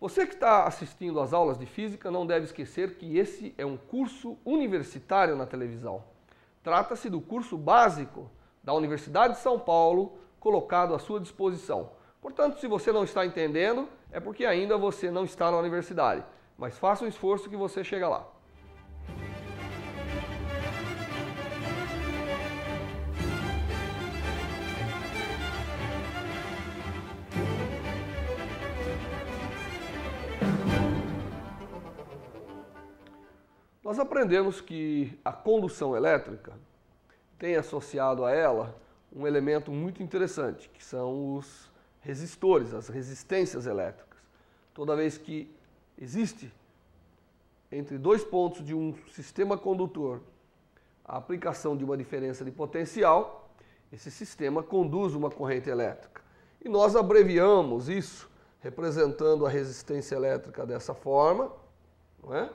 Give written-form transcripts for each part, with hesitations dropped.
Você que está assistindo às aulas de física não deve esquecer que esse é um curso universitário na televisão. Trata-se do curso básico da Universidade de São Paulo, colocado à sua disposição. Portanto, se você não está entendendo, é porque ainda você não está na universidade. Mas faça um esforço que você chega lá. Nós aprendemos que a condução elétrica tem associado a ela um elemento muito interessante, que são os resistores, as resistências elétricas. Toda vez que existe entre dois pontos de um sistema condutor a aplicação de uma diferença de potencial, esse sistema conduz uma corrente elétrica. E nós abreviamos isso, representando a resistência elétrica dessa forma, não é?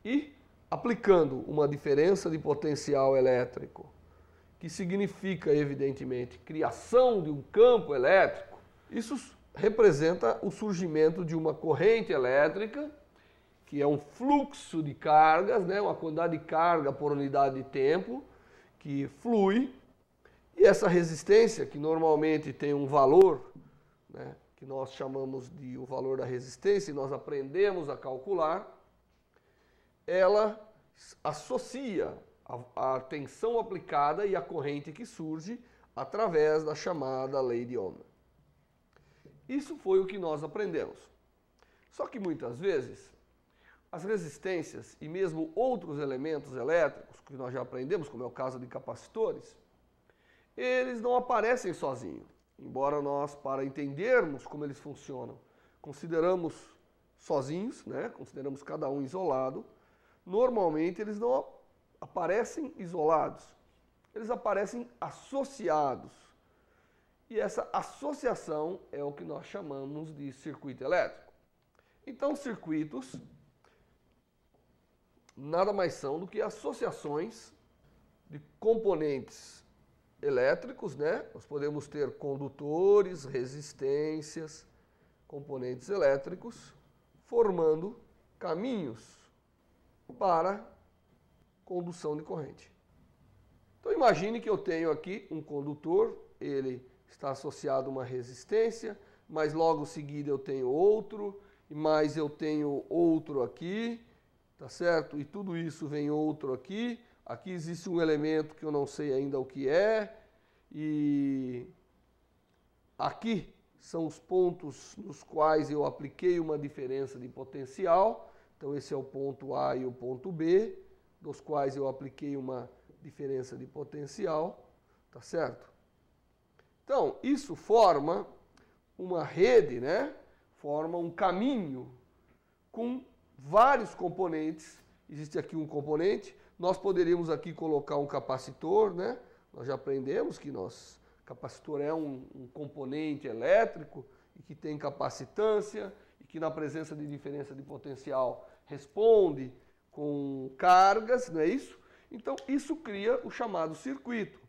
E aplicando uma diferença de potencial elétrico, que significa, evidentemente, criação de um campo elétrico, isso representa o surgimento de uma corrente elétrica, que é um fluxo de cargas, né, uma quantidade de carga por unidade de tempo, que flui, e essa resistência, que normalmente tem um valor, né, que nós chamamos de o valor da resistência, e nós aprendemos a calcular, ela associa a tensão aplicada e a corrente que surge através da chamada lei de Ohm. Isso foi o que nós aprendemos. Só que muitas vezes as resistências e mesmo outros elementos elétricos que nós já aprendemos, como é o caso de capacitores, eles não aparecem sozinhos. Embora nós, para entendermos como eles funcionam, consideramos sozinhos, né? Consideramos cada um isolado, normalmente eles não aparecem isolados, eles aparecem associados. E essa associação é o que nós chamamos de circuito elétrico. Então, circuitos nada mais são do que associações de componentes elétricos, né? Nós podemos ter condutores, resistências, componentes elétricos, formando caminhos para condução de corrente. Então imagine que eu tenho aqui um condutor, ele está associado a uma resistência, mas logo em seguida eu tenho outro, mas eu tenho outro aqui, tá certo? E tudo isso vem outro aqui. Aqui existe um elemento que eu não sei ainda o que é, e aqui são os pontos nos quais eu apliquei uma diferença de potencial. Então esse é o ponto A e o ponto B, dos quais eu apliquei uma diferença de potencial, tá certo? Então, isso forma uma rede, né? Forma um caminho com vários componentes. Existe aqui um componente, nós poderíamos aqui colocar um capacitor, né? Nós já aprendemos que capacitor é um componente elétrico e que tem capacitância, que na presença de diferença de potencial responde com cargas, não é isso? Então, isso cria o chamado circuito.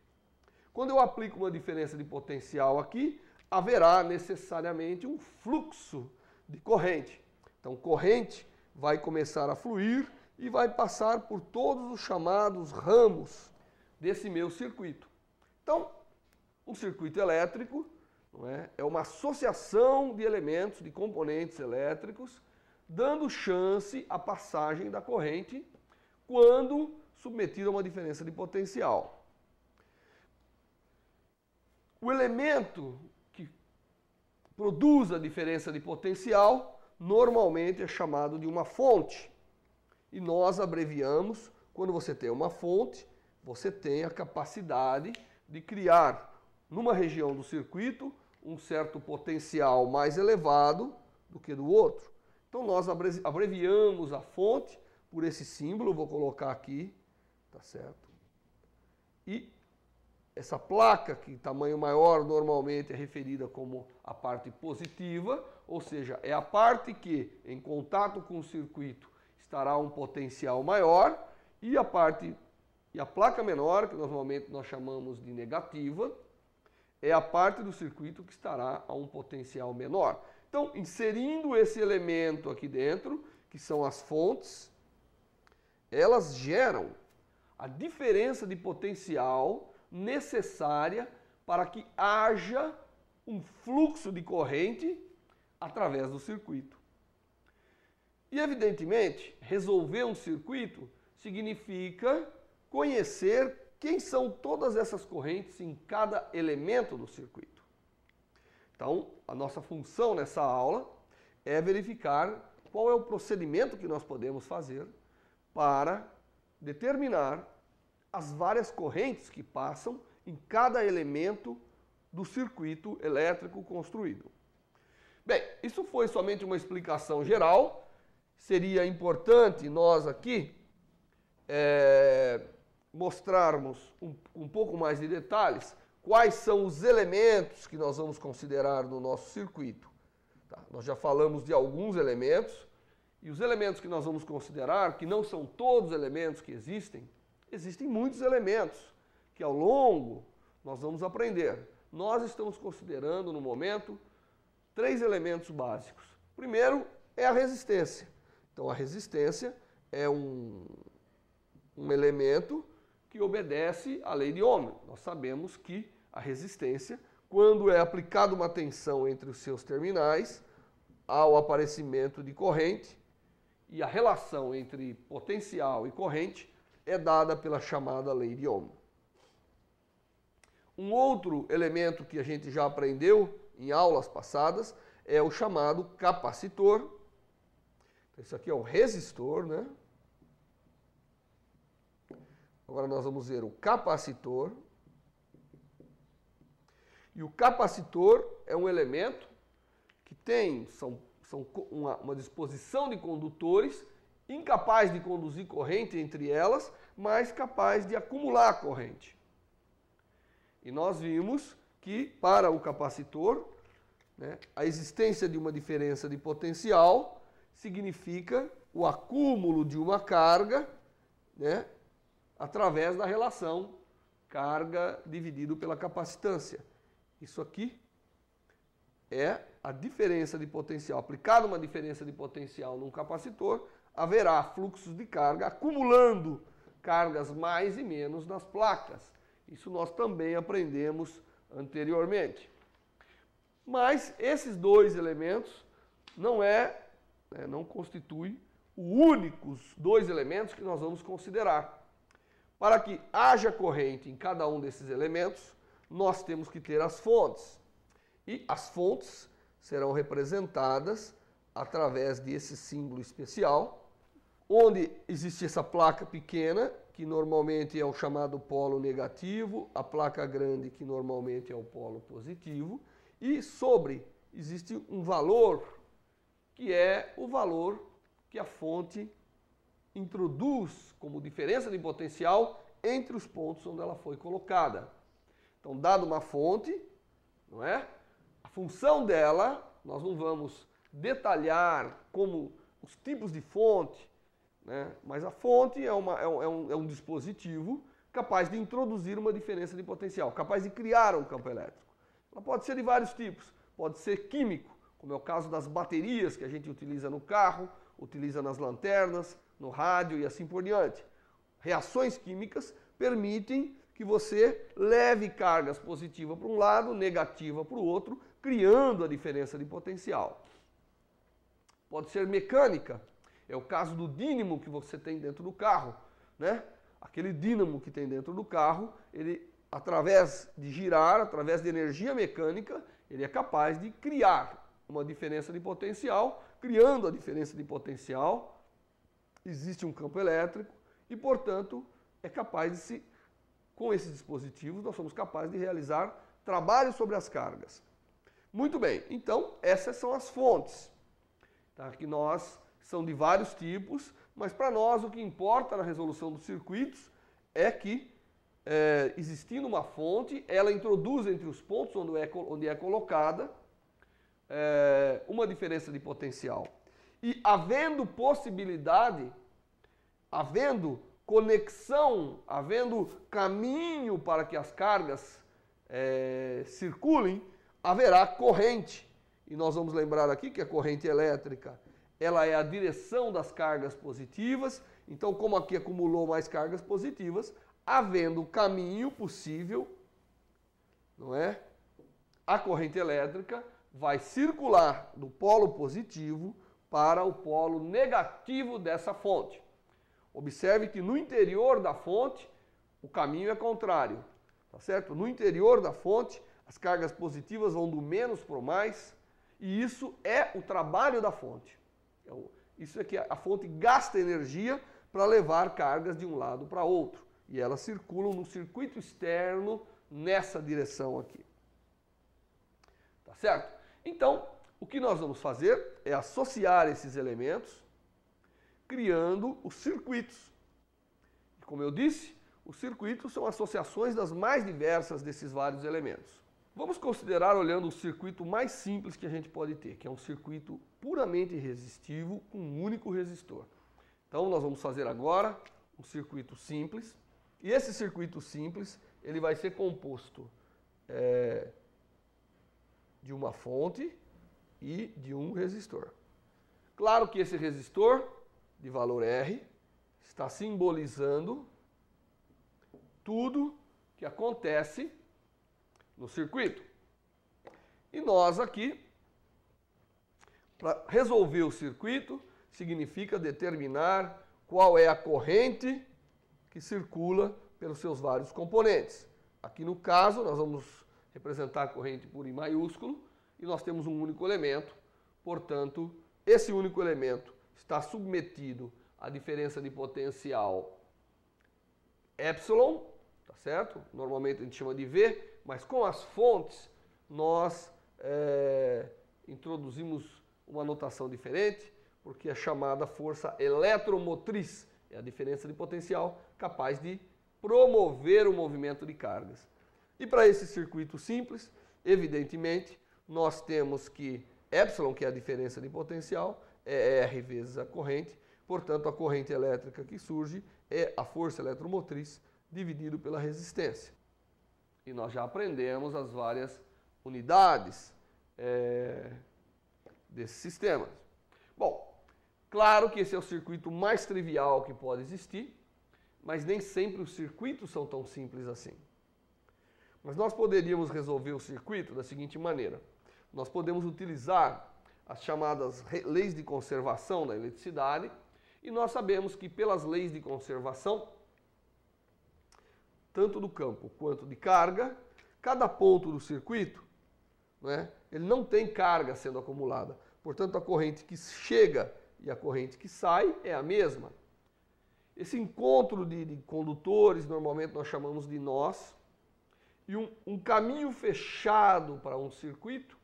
Quando eu aplico uma diferença de potencial aqui, haverá necessariamente um fluxo de corrente. Então, corrente vai começar a fluir e vai passar por todos os chamados ramos desse meu circuito. Então, um circuito elétrico é uma associação de elementos, de componentes elétricos, dando chance à passagem da corrente quando submetido a uma diferença de potencial. O elemento que produz a diferença de potencial normalmente é chamado de uma fonte. E nós abreviamos, quando você tem uma fonte, você tem a capacidade de criar numa região do circuito um certo potencial mais elevado do que do outro. Então nós abreviamos a fonte por esse símbolo, vou colocar aqui, tá certo? E essa placa, que tamanho maior normalmente é referida como a parte positiva, ou seja, é a parte que em contato com o circuito estará um potencial maior, e a placa menor, que normalmente nós chamamos de negativa, é a parte do circuito que estará a um potencial menor. Então, inserindo esse elemento aqui dentro, que são as fontes, elas geram a diferença de potencial necessária para que haja um fluxo de corrente através do circuito. E, evidentemente, resolver um circuito significa conhecer quem são todas essas correntes em cada elemento do circuito. Então, a nossa função nessa aula é verificar qual é o procedimento que nós podemos fazer para determinar as várias correntes que passam em cada elemento do circuito elétrico construído. Bem, isso foi somente uma explicação geral. Seria importante nós aqui mostrarmos um pouco mais de detalhes quais são os elementos que nós vamos considerar no nosso circuito. Tá? Nós já falamos de alguns elementos, e os elementos que nós vamos considerar, que não são todos os elementos que existem muitos elementos que ao longo nós vamos aprender. Nós estamos considerando no momento 3 elementos básicos. Primeiro é a resistência. Então a resistência é um elemento que obedece à lei de Ohm. Nós sabemos que a resistência, quando é aplicada uma tensão entre os seus terminais, há o aparecimento de corrente, e a relação entre potencial e corrente é dada pela chamada lei de Ohm. Um outro elemento que a gente já aprendeu em aulas passadas é o chamado capacitor. Isso aqui é o resistor, né? Agora nós vamos ver o capacitor. E o capacitor é um elemento que tem uma disposição de condutores incapaz de conduzir corrente entre elas, mas capaz de acumular corrente. E nós vimos que para o capacitor, né, a existência de uma diferença de potencial significa o acúmulo de uma carga, né, através da relação carga dividido pela capacitância. Isso aqui é a diferença de potencial. Aplicada uma diferença de potencial num capacitor, haverá fluxos de carga acumulando cargas mais e menos nas placas. Isso nós também aprendemos anteriormente. Mas esses 2 elementos não constituem os únicos 2 elementos que nós vamos considerar. Para que haja corrente em cada um desses elementos, nós temos que ter as fontes. E as fontes serão representadas através desse símbolo especial, onde existe essa placa pequena, que normalmente é o chamado polo negativo, a placa grande, que normalmente é o polo positivo, e sobre existe um valor, que é o valor que a fonte introduz como diferença de potencial entre os pontos onde ela foi colocada. Então, dado uma fonte, não é? A função dela, nós não vamos detalhar como os tipos de fonte, né? Mas a fonte é um dispositivo capaz de introduzir uma diferença de potencial, capaz de criar um campo elétrico. Ela pode ser de vários tipos, pode ser químico, como é o caso das baterias que a gente utiliza no carro, utiliza nas lanternas, no rádio e assim por diante. Reações químicas permitem que você leve cargas positivas para um lado, negativa para o outro, criando a diferença de potencial. Pode ser mecânica, é o caso do dínamo que você tem dentro do carro, né? Aquele dínamo que tem dentro do carro, ele, através de girar, através de energia mecânica, ele é capaz de criar uma diferença de potencial. Criando a diferença de potencial, existe um campo elétrico e, portanto, é capaz de com esses dispositivos, nós somos capazes de realizar trabalhos sobre as cargas. Muito bem, então essas são as fontes, tá? Que são de vários tipos, mas para nós o que importa na resolução dos circuitos é que, existindo uma fonte, ela introduz entre os pontos onde é colocada uma diferença de potencial. E havendo possibilidade, havendo conexão, havendo caminho para que as cargas circulem, haverá corrente. E nós vamos lembrar aqui que a corrente elétrica, ela é a direção das cargas positivas. Então, como aqui acumulou mais cargas positivas, havendo caminho possível, não é? A corrente elétrica vai circular do polo positivo para o polo negativo dessa fonte. Observe que no interior da fonte, o caminho é contrário, tá certo? No interior da fonte, as cargas positivas vão do menos para o mais, e isso é o trabalho da fonte. Isso é que a fonte gasta energia para levar cargas de um lado para outro, e elas circulam no circuito externo nessa direção aqui. Tá certo? Então, o que nós vamos fazer é associar esses elementos, criando os circuitos. E como eu disse, os circuitos são associações das mais diversas desses vários elementos. Vamos considerar olhando o circuito mais simples que a gente pode ter, que é um circuito puramente resistivo com um único resistor. Então, nós vamos fazer agora um circuito simples. E esse circuito simples, ele vai ser composto de uma fonte e de um resistor. Claro que esse resistor, de valor R, está simbolizando tudo que acontece no circuito. E nós aqui, para resolver o circuito, significa determinar qual é a corrente que circula pelos seus vários componentes. Aqui no caso, nós vamos representar a corrente por I maiúsculo, e nós temos um único elemento, portanto, esse único elemento está submetido à diferença de potencial epsilon, tá certo? Normalmente a gente chama de V, mas com as fontes nós introduzimos uma notação diferente, porque é chamada força eletromotriz, é a diferença de potencial capaz de promover o movimento de cargas. E para esse circuito simples, evidentemente, nós temos que epsilon, que é a diferença de potencial, é R vezes a corrente, portanto a corrente elétrica que surge é a força eletromotriz dividido pela resistência. E nós já aprendemos as várias unidades desses sistemas. Bom, claro que esse é o circuito mais trivial que pode existir, mas nem sempre os circuitos são tão simples assim. Mas nós poderíamos resolver o circuito da seguinte maneira. Nós podemos utilizar as chamadas leis de conservação da eletricidade, e nós sabemos que pelas leis de conservação, tanto do campo quanto de carga, cada ponto do circuito, né, ele não tem carga sendo acumulada. Portanto, a corrente que chega e a corrente que sai é a mesma. Esse encontro de condutores, normalmente nós chamamos de nós, e um caminho fechado para um circuito,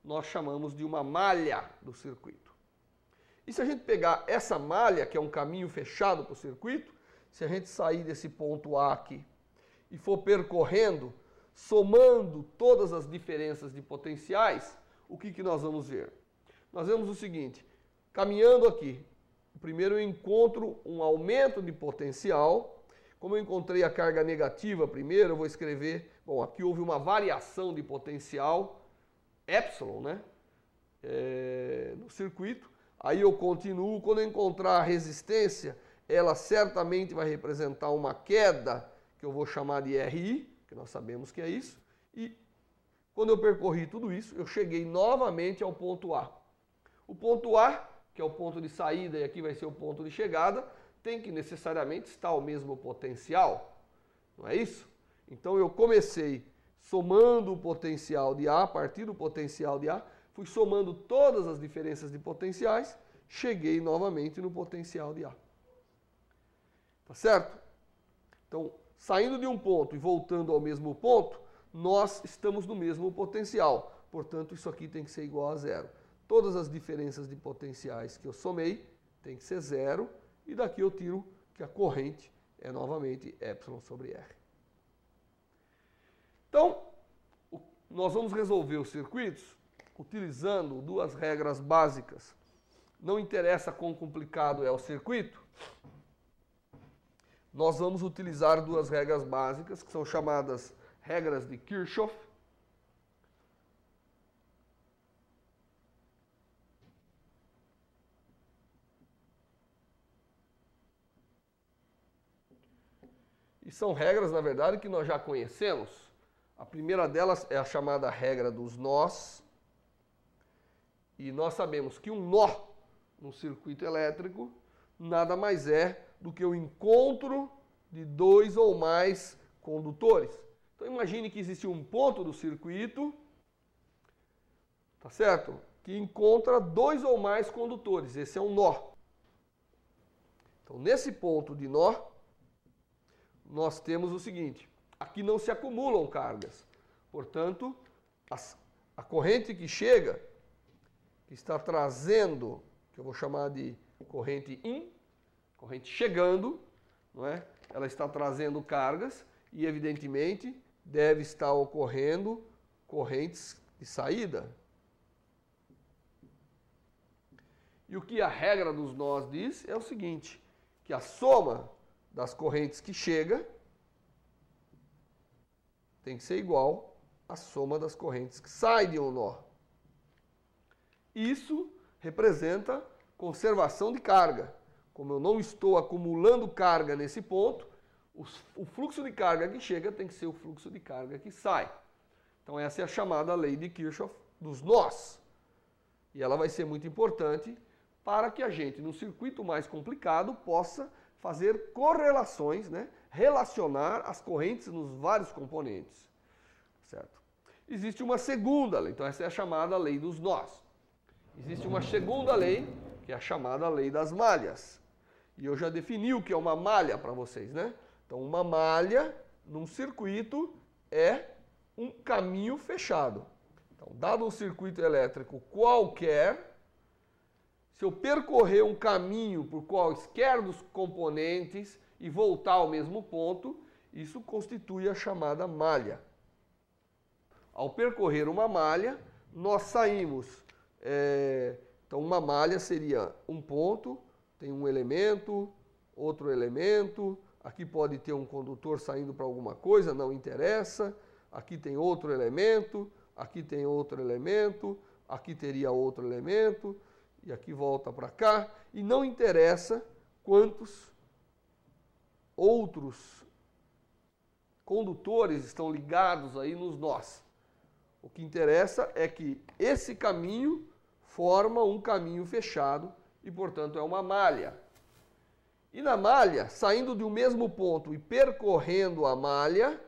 nós chamamos de uma malha do circuito. E se a gente pegar essa malha, que é um caminho fechado para o circuito, se a gente sair desse ponto A aqui e for percorrendo, somando todas as diferenças de potenciais, o que nós vamos ver? Nós vemos o seguinte, caminhando aqui, primeiro eu encontro um aumento de potencial. Como eu encontrei a carga negativa primeiro, eu vou escrever, bom, aqui houve uma variação de potencial, epsilon, né, no circuito. Aí eu continuo, quando eu encontrar a resistência, ela certamente vai representar uma queda, que eu vou chamar de RI, que nós sabemos que é isso. E quando eu percorri tudo isso, eu cheguei novamente ao ponto A. O ponto A, que é o ponto de saída e aqui vai ser o ponto de chegada, tem que necessariamente estar ao mesmo potencial, não é isso? Então eu comecei somando o potencial de A, a partir do potencial de A, fui somando todas as diferenças de potenciais, cheguei novamente no potencial de A. Tá certo? Então, saindo de um ponto e voltando ao mesmo ponto, nós estamos no mesmo potencial. Portanto, isso aqui tem que ser igual a zero. Todas as diferenças de potenciais que eu somei tem que ser zero. E daqui eu tiro que a corrente é novamente epsilon sobre R. Então, nós vamos resolver os circuitos utilizando duas regras básicas. Não interessa quão complicado é o circuito, nós vamos utilizar duas regras básicas, que são chamadas regras de Kirchhoff. E são regras, na verdade, que nós já conhecemos. A primeira delas é a chamada regra dos nós. E nós sabemos que um nó no circuito elétrico nada mais é do que o encontro de dois ou mais condutores. Então imagine que existe um ponto do circuito, tá certo? Que encontra dois ou mais condutores. Esse é um nó. Então nesse ponto de nó, nós temos o seguinte: aqui não se acumulam cargas. Portanto, a corrente que chega, que está trazendo, que eu vou chamar de corrente in, corrente chegando, não é? Ela está trazendo cargas e, evidentemente, deve estar ocorrendo correntes de saída. E o que a regra dos nós diz é o seguinte, que a soma das correntes que chega tem que ser igual à soma das correntes que saem de um nó. Isso representa conservação de carga. Como eu não estou acumulando carga nesse ponto, o fluxo de carga que chega tem que ser o fluxo de carga que sai. Então essa é a chamada lei de Kirchhoff dos nós. E ela vai ser muito importante para que a gente, num circuito mais complicado, possa fazer correlações, né? Relacionar as correntes nos vários componentes. Certo? Existe uma segunda lei, então essa é a chamada lei dos nós. Existe uma segunda lei, que é a chamada lei das malhas. E eu já defini o que é uma malha para vocês, né? Então, uma malha num circuito é um caminho fechado. Então, dado um circuito elétrico qualquer, se eu percorrer um caminho por quaisquer dos componentes e voltar ao mesmo ponto, isso constitui a chamada malha. Ao percorrer uma malha, nós saímos. Então, uma malha seria um ponto, tem um elemento, outro elemento, aqui pode ter um condutor saindo para alguma coisa, não interessa, aqui tem outro elemento, aqui tem outro elemento, aqui teria outro elemento, e aqui volta para cá, e não interessa quantos outros condutores estão ligados aí nos nós. O que interessa é que esse caminho forma um caminho fechado e, portanto, é uma malha. E na malha, saindo de um mesmo ponto e percorrendo a malha,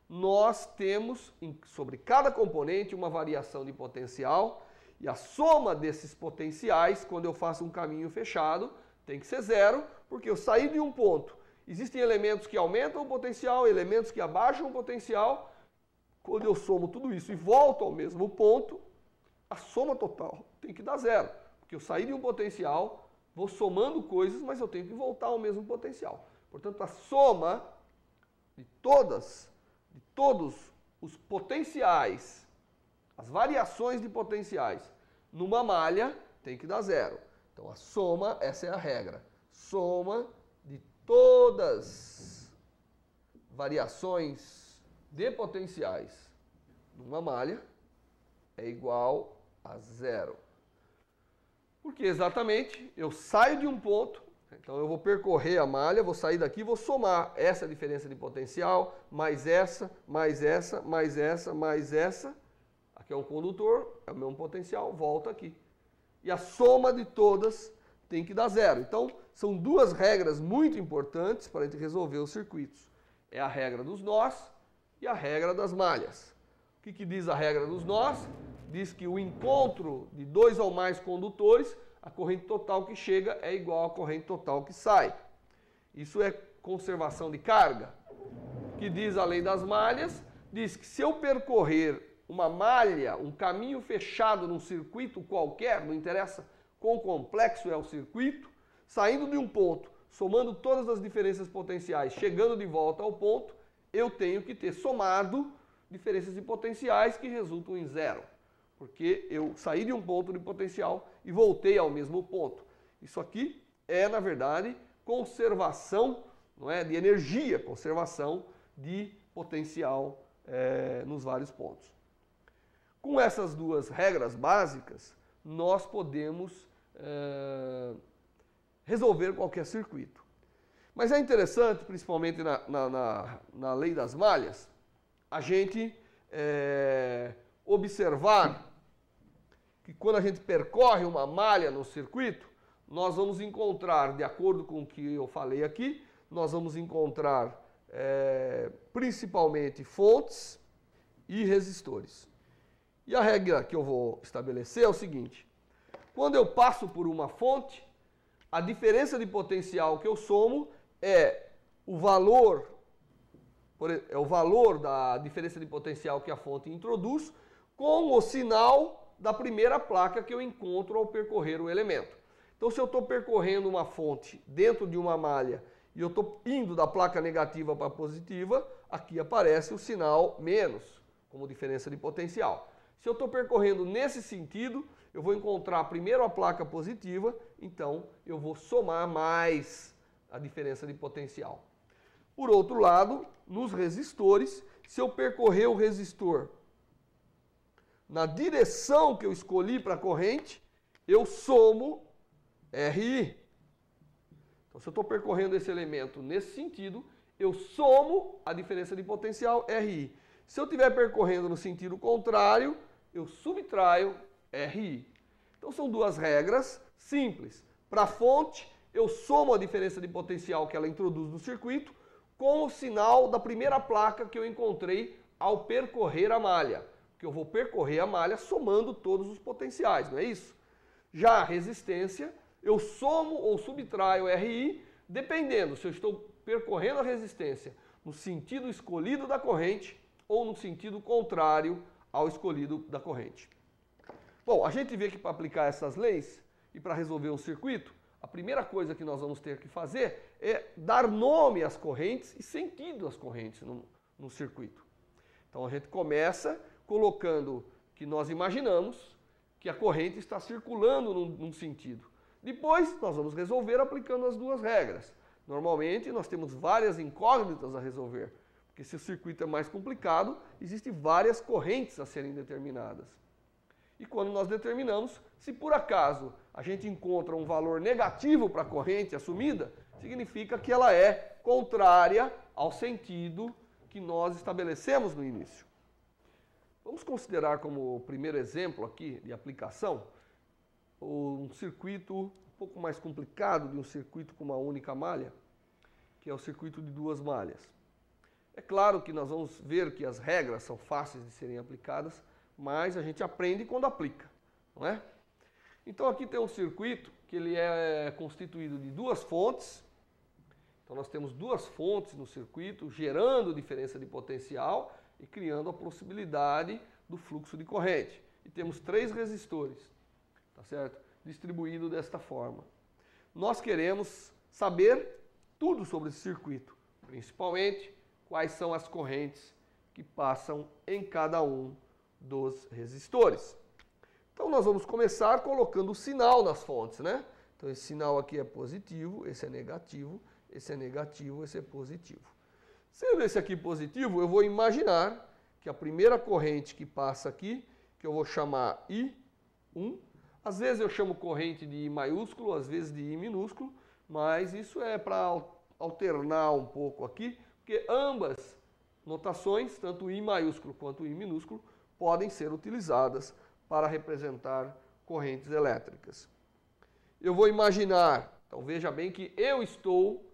nós temos sobre cada componente uma variação de potencial e a soma desses potenciais, quando eu faço um caminho fechado, tem que ser zero, porque eu saí de um ponto. Existem elementos que aumentam o potencial, elementos que abaixam o potencial. Quando eu somo tudo isso e volto ao mesmo ponto, a soma total tem que dar zero. Porque eu saí de um potencial, vou somando coisas, mas eu tenho que voltar ao mesmo potencial. Portanto, a soma de todos os potenciais, as variações de potenciais numa malha tem que dar zero. Então, a soma, essa é a regra. Soma de todas variações de potenciais numa malha é igual a zero. Porque exatamente eu saio de um ponto, então eu vou percorrer a malha, vou sair daqui e vou somar essa diferença de potencial, mais essa, mais essa, mais essa, mais essa. Aqui é um condutor, é o mesmo potencial, volta aqui. E a soma de todas tem que dar zero. Então, são duas regras muito importantes para a gente resolver os circuitos. É a regra dos nós e a regra das malhas. O que diz a regra dos nós? Diz que o encontro de dois ou mais condutores, a corrente total que chega é igual à corrente total que sai. Isso é conservação de carga. O que diz a lei das malhas? Diz que se eu percorrer uma malha, um caminho fechado num circuito qualquer, não interessa quão complexo é o circuito, saindo de um ponto, somando todas as diferenças potenciais, chegando de volta ao ponto, eu tenho que ter somado diferenças de potenciais que resultam em zero. Porque eu saí de um ponto de potencial e voltei ao mesmo ponto. Isso aqui é, na verdade, conservação, não é, de energia, conservação de potencial nos vários pontos. Com essas duas regras básicas, nós podemos resolver qualquer circuito. Mas é interessante, principalmente na lei das malhas, a gente observar que quando a gente percorre uma malha no circuito, nós vamos encontrar, de acordo com o que eu falei aqui, nós vamos encontrar principalmente fontes e resistores. E a regra que eu vou estabelecer é o seguinte: quando eu passo por uma fonte, a diferença de potencial que eu somo é o valor da diferença de potencial que a fonte introduz com o sinal da primeira placa que eu encontro ao percorrer o elemento. Então, se eu estou percorrendo uma fonte dentro de uma malha e eu estou indo da placa negativa para a positiva, aqui aparece o sinal menos, como diferença de potencial. Se eu estou percorrendo nesse sentido, eu vou encontrar primeiro a placa positiva, então eu vou somar mais a diferença de potencial. Por outro lado, nos resistores, se eu percorrer o resistor na direção que eu escolhi para a corrente, eu somo RI. Então, se eu estou percorrendo esse elemento nesse sentido, eu somo a diferença de potencial RI. Se eu estiver percorrendo no sentido contrário, eu subtraio RI. Então, são duas regras simples. Para a fonte, eu somo a diferença de potencial que ela introduz no circuito com o sinal da primeira placa que eu encontrei ao percorrer a malha. Porque eu vou percorrer a malha somando todos os potenciais, não é isso? Já a resistência, eu somo ou subtraio RI, dependendo se eu estou percorrendo a resistência no sentido escolhido da corrente ou no sentido contrário ao escolhido da corrente. Bom, a gente vê que para aplicar essas leis e para resolver um circuito, a primeira coisa que nós vamos ter que fazer é dar nome às correntes e sentido às correntes no circuito. Então a gente começa colocando que nós imaginamos que a corrente está circulando num sentido. Depois nós vamos resolver aplicando as duas regras. Normalmente nós temos várias incógnitas a resolver, porque se o circuito é mais complicado, existem várias correntes a serem determinadas. E quando nós determinamos, se por acaso a gente encontra um valor negativo para a corrente assumida, significa que ela é contrária ao sentido que nós estabelecemos no início. Vamos considerar como primeiro exemplo aqui de aplicação um circuito um pouco mais complicado de um circuito com uma única malha, que é o circuito de duas malhas. É claro que nós vamos ver que as regras são fáceis de serem aplicadas, mas a gente aprende quando aplica, não é? Então aqui tem um circuito que ele é constituído de duas fontes. Então nós temos duas fontes no circuito gerando diferença de potencial e criando a possibilidade do fluxo de corrente. E temos três resistores, tá certo? Distribuído desta forma. Nós queremos saber tudo sobre esse circuito, principalmente quais são as correntes que passam em cada um dos resistores. Então nós vamos começar colocando o sinal nas fontes, né? Então esse sinal aqui é positivo, esse é negativo, esse é negativo, esse é positivo. Sendo esse aqui positivo, eu vou imaginar que a primeira corrente que passa aqui, que eu vou chamar I1, às vezes eu chamo corrente de I maiúsculo, às vezes de I minúsculo, mas isso é para alternar um pouco aqui, porque ambas notações, tanto I maiúsculo quanto I minúsculo, podem ser utilizadas para representar correntes elétricas. Eu vou imaginar, então veja bem que eu estou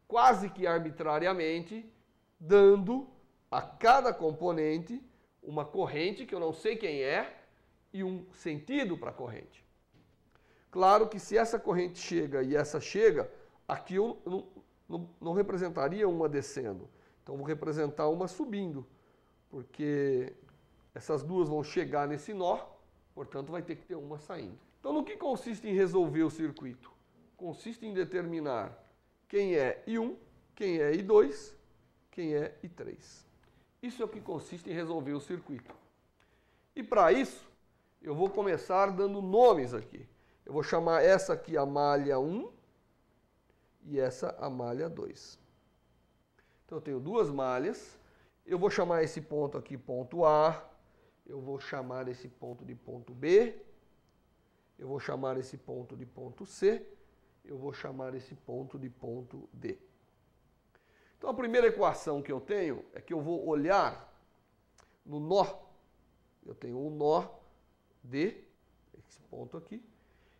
quase que arbitrariamente dando a cada componente uma corrente que eu não sei quem é e um sentido para a corrente. Claro que se essa corrente chega e essa chega, aqui eu não representaria uma descendo. Então eu vou representar uma subindo, porque essas duas vão chegar nesse nó, portanto vai ter que ter uma saindo. Então no que consiste em resolver o circuito? Consiste em determinar quem é I1, quem é I2, quem é I3. Isso é o que consiste em resolver o circuito. E para isso, eu vou começar dando nomes aqui. Eu vou chamar essa aqui a malha 1 e essa a malha 2. Então eu tenho duas malhas, Eu vou chamar esse ponto aqui ponto A, eu vou chamar esse ponto de ponto B, eu vou chamar esse ponto de ponto C, eu vou chamar esse ponto de ponto D. Então a primeira equação que eu tenho é que eu vou olhar no nó, eu tenho um nó D, esse ponto aqui,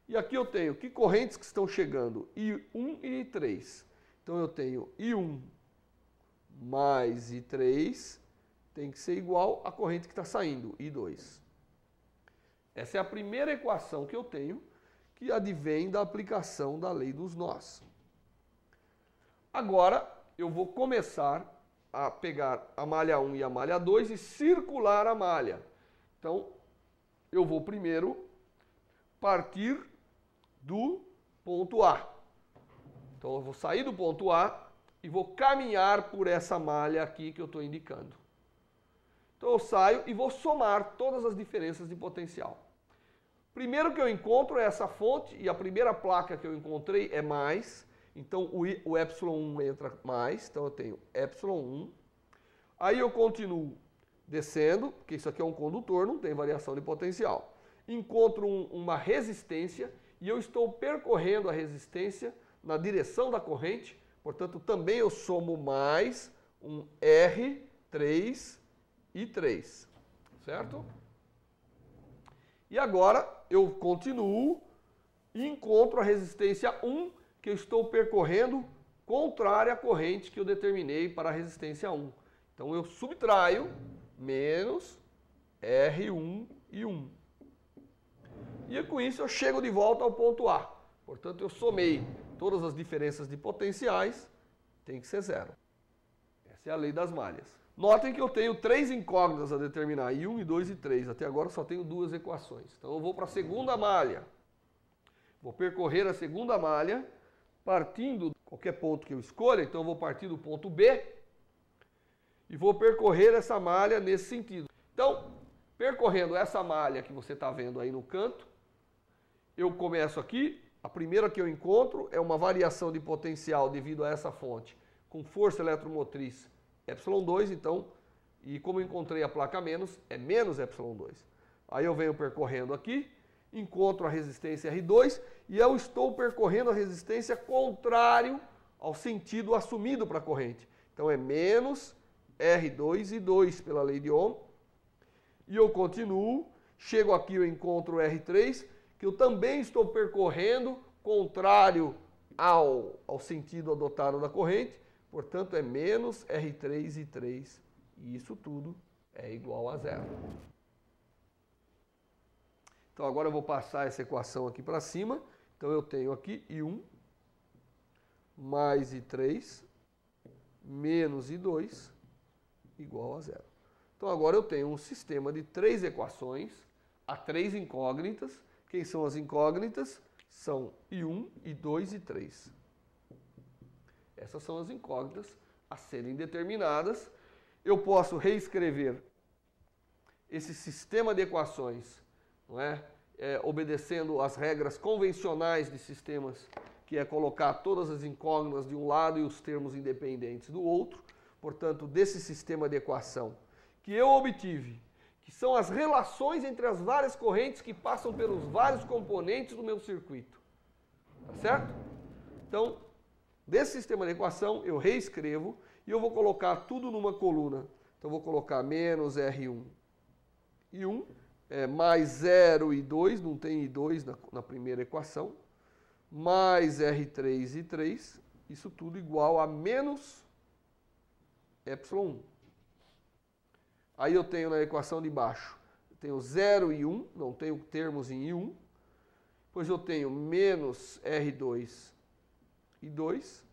e aqui eu tenho que correntes que estão chegando, I1 e I3. Então eu tenho I1 mais I3 tem que ser igual à corrente que está saindo, I2. Essa é a primeira equação que eu tenho, que advém da aplicação da lei dos nós. Agora, eu vou começar a pegar a malha 1 e a malha 2 e circular a malha. Então, eu vou primeiro partir do ponto A. Então, eu vou sair do ponto A e vou caminhar por essa malha aqui que eu estou indicando. Então, eu saio e vou somar todas as diferenças de potencial. Primeiro que eu encontro é essa fonte, e a primeira placa que eu encontrei é mais, então o ε1 entra mais, então eu tenho ε1. Aí eu continuo descendo, porque isso aqui é um condutor, não tem variação de potencial. Encontro uma resistência, e eu estou percorrendo a resistência na direção da corrente, portanto também eu somo mais um R3 e 3, certo? E agora eu continuo e encontro a resistência 1 que eu estou percorrendo contrária à corrente que eu determinei para a resistência 1. Então eu subtraio menos R1 e 1. E com isso eu chego de volta ao ponto A. Portanto eu somei todas as diferenças de potenciais, tem que ser zero. Essa é a lei das malhas. Notem que eu tenho três incógnitas a determinar, I1, I2 e 3. Até agora só tenho duas equações. Então eu vou para a segunda malha. Vou percorrer a segunda malha, partindo de qualquer ponto que eu escolha. Então eu vou partir do ponto B e vou percorrer essa malha nesse sentido. Então, percorrendo essa malha que você está vendo aí no canto, eu começo aqui. A primeira que eu encontro é uma variação de potencial devido a essa fonte com força eletromotriz ε2, então, e como eu encontrei a placa menos, é menos ε2. Aí eu venho percorrendo aqui, encontro a resistência R2 e eu estou percorrendo a resistência contrário ao sentido assumido para a corrente. Então é menos R2 e 2 pela lei de Ohm. E eu continuo, chego aqui eu encontro R3, que eu também estou percorrendo contrário ao sentido adotado da corrente. Portanto, é menos R3 e 3, e isso tudo é igual a zero. Então, agora eu vou passar essa equação aqui para cima. Então, eu tenho aqui I1 mais I3 menos I2 igual a zero. Então, agora eu tenho um sistema de três equações, há três incógnitas. Quem são as incógnitas? São I1, I2 e 3. Essas são as incógnitas a serem determinadas. Eu posso reescrever esse sistema de equações, não é? Obedecendo às regras convencionais de sistemas, que é colocar todas as incógnitas de um lado e os termos independentes do outro. Portanto, desse sistema de equação que eu obtive, que são as relações entre as várias correntes que passam pelos vários componentes do meu circuito. Tá certo? Então, desse sistema de equação, eu reescrevo e eu vou colocar tudo numa coluna. Então, eu vou colocar menos R1 e 1, mais 0 e 2, não tem I2 na primeira equação, mais R3 e 3, isso tudo igual a menos ε1. Aí eu tenho na equação de baixo, eu tenho 0 e 1, não tenho termos em I1, depois eu tenho menos R2 e 2,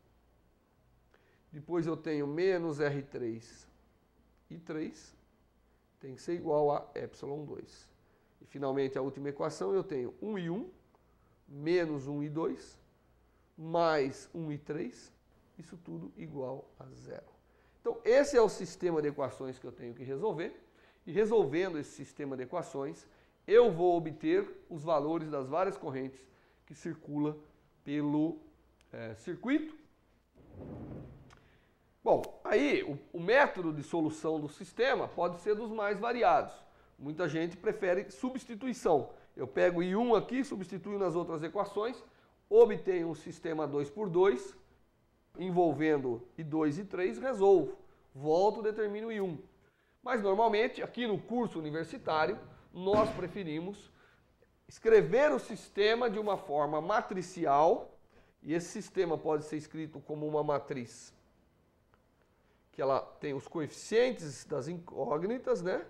depois eu tenho menos R3 e 3, tem que ser igual a ε2. E finalmente a última equação eu tenho 1 e 1, menos 1 e 2, mais 1 e 3, isso tudo igual a zero. Então esse é o sistema de equações que eu tenho que resolver, e resolvendo esse sistema de equações, eu vou obter os valores das várias correntes que circulam pelo circuito. Bom, aí o método de solução do sistema pode ser dos mais variados. Muita gente prefere substituição. Eu pego I1 aqui, substituo nas outras equações, obtenho um sistema 2×2, envolvendo I2 e I3, resolvo. Volto, determino I1. Mas normalmente, aqui no curso universitário, nós preferimos escrever o sistema de uma forma matricial, e esse sistema pode ser escrito como uma matriz que ela tem os coeficientes das incógnitas, né?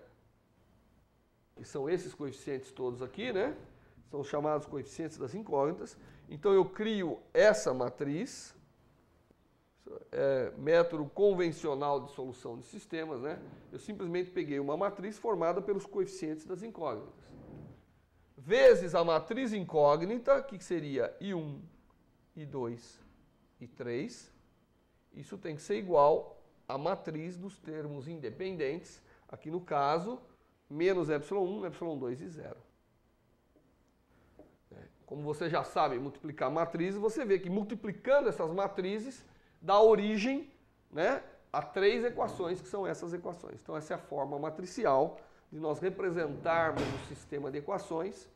Que são esses coeficientes todos aqui, né? São os chamados coeficientes das incógnitas. Então eu crio essa matriz, método convencional de solução de sistemas, né? Eu simplesmente peguei uma matriz formada pelos coeficientes das incógnitas. Vezes a matriz incógnita, que seria I1, I2 e I3. Isso tem que ser igual à matriz dos termos independentes, aqui no caso, menos ε1, ε2 e 0. Como você já sabe multiplicar matrizes, você vê que multiplicando essas matrizes dá origem, né, a 3 equações, que são essas equações. Então essa é a forma matricial de nós representarmos o sistema de equações.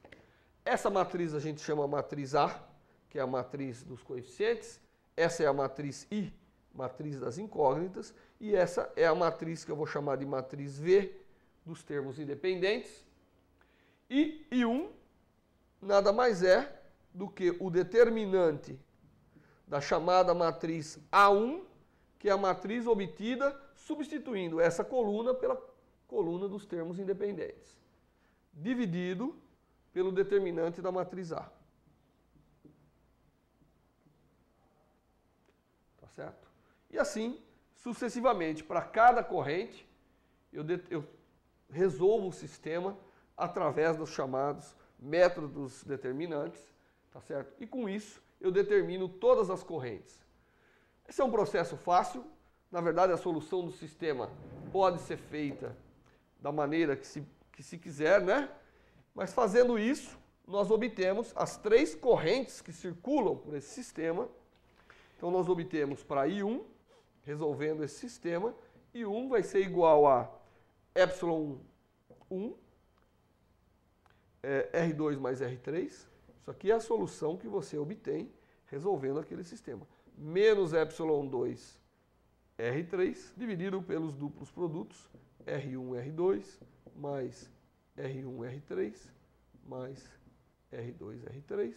Essa matriz a gente chama matriz A, que é a matriz dos coeficientes. Essa é a matriz I, matriz das incógnitas. E essa é a matriz que eu vou chamar de matriz V, dos termos independentes. E I1 nada mais é do que o determinante da chamada matriz A1, que é a matriz obtida substituindo essa coluna pela coluna dos termos independentes, dividido pelo determinante da matriz A. Tá certo? E assim, sucessivamente, para cada corrente, eu resolvo o sistema através dos chamados métodos determinantes, tá certo? E com isso, eu determino todas as correntes. Esse é um processo fácil. Na verdade, a solução do sistema pode ser feita da maneira que se quiser, né? Mas fazendo isso, nós obtemos as 3 correntes que circulam por esse sistema. Então, nós obtemos para I1, resolvendo esse sistema, I1 vai ser igual a ε1, R2 mais R3. Isso aqui é a solução que você obtém resolvendo aquele sistema. Menos ε2, R3, dividido pelos duplos produtos, R1, R2, mais R1, R3, mais R2, R3.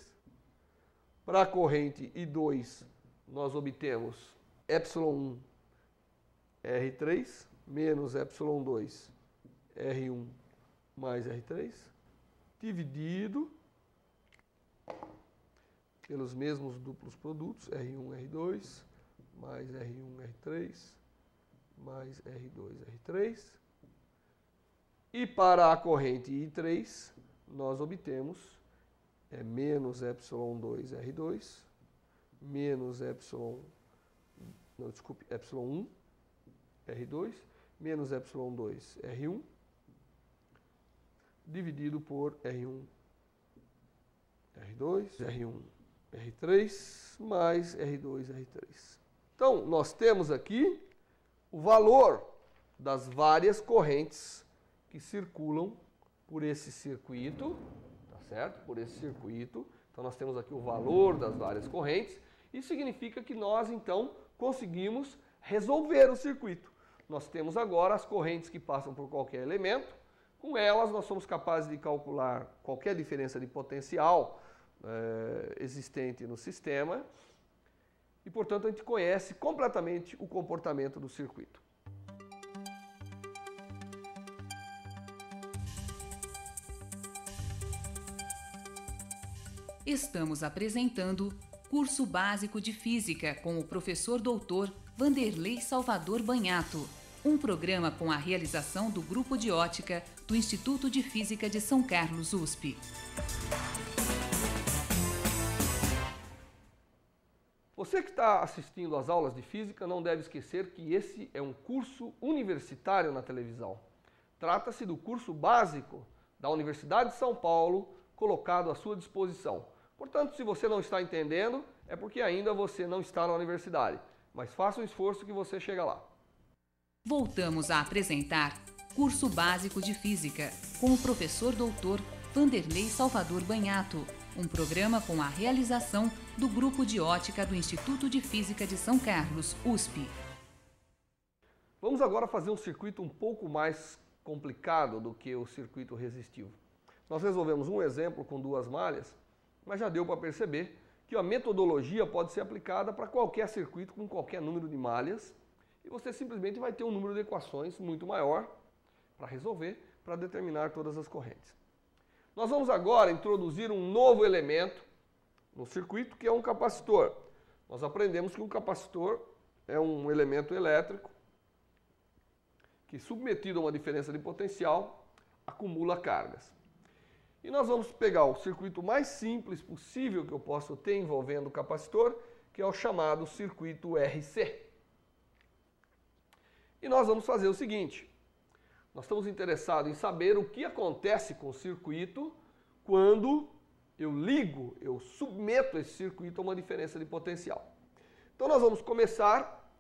Para a corrente I2, nós obtemos ε1, R3, menos ε2, R1, mais R3, dividido pelos mesmos duplos produtos, R1, R2, mais R1, R3, mais R2, R3. E para a corrente I3, nós obtemos menos ε2, R2, menos ε1, R2, menos ε2, R1, dividido por R1, R2, R1, R3, mais R2, R3. Então, nós temos aqui o valor das várias correntes que circulam por esse circuito, tá certo? Por esse circuito. Então, nós temos aqui o valor das várias correntes. Isso significa que nós, então, conseguimos resolver o circuito. Nós temos agora as correntes que passam por qualquer elemento. Com elas, nós somos capazes de calcular qualquer diferença de potencial existente no sistema. E, portanto, a gente conhece completamente o comportamento do circuito. Estamos apresentando Curso Básico de Física com o professor doutor Vanderlei Salvador Banhato, um programa com a realização do Grupo de Ótica do Instituto de Física de São Carlos, USP. Você que está assistindo às aulas de física não deve esquecer que esse é um curso universitário na televisão. Trata-se do curso básico da Universidade de São Paulo, colocado à sua disposição. Portanto, se você não está entendendo, é porque ainda você não está na universidade. mas faça um esforço que você chega lá. Voltamos a apresentar Curso Básico de Física, com o professor doutor Vanderlei Salvador Banhato, um programa com a realização do Grupo de Ótica do Instituto de Física de São Carlos, USP. Vamos agora fazer um circuito um pouco mais complicado do que o circuito resistivo. Nós resolvemos um exemplo com 2 malhas, mas já deu para perceber que a metodologia pode ser aplicada para qualquer circuito com qualquer número de malhas e você simplesmente vai ter um número de equações muito maior para resolver, para determinar todas as correntes. Nós vamos agora introduzir um novo elemento no circuito, que é um capacitor. Nós aprendemos que um capacitor é um elemento elétrico que, submetido a uma diferença de potencial, acumula cargas. E nós vamos pegar o circuito mais simples possível que eu posso ter envolvendo o capacitor, que é o chamado circuito RC. E nós vamos fazer o seguinte: nós estamos interessados em saber o que acontece com o circuito quando eu submeto esse circuito a uma diferença de potencial. Então nós vamos começar,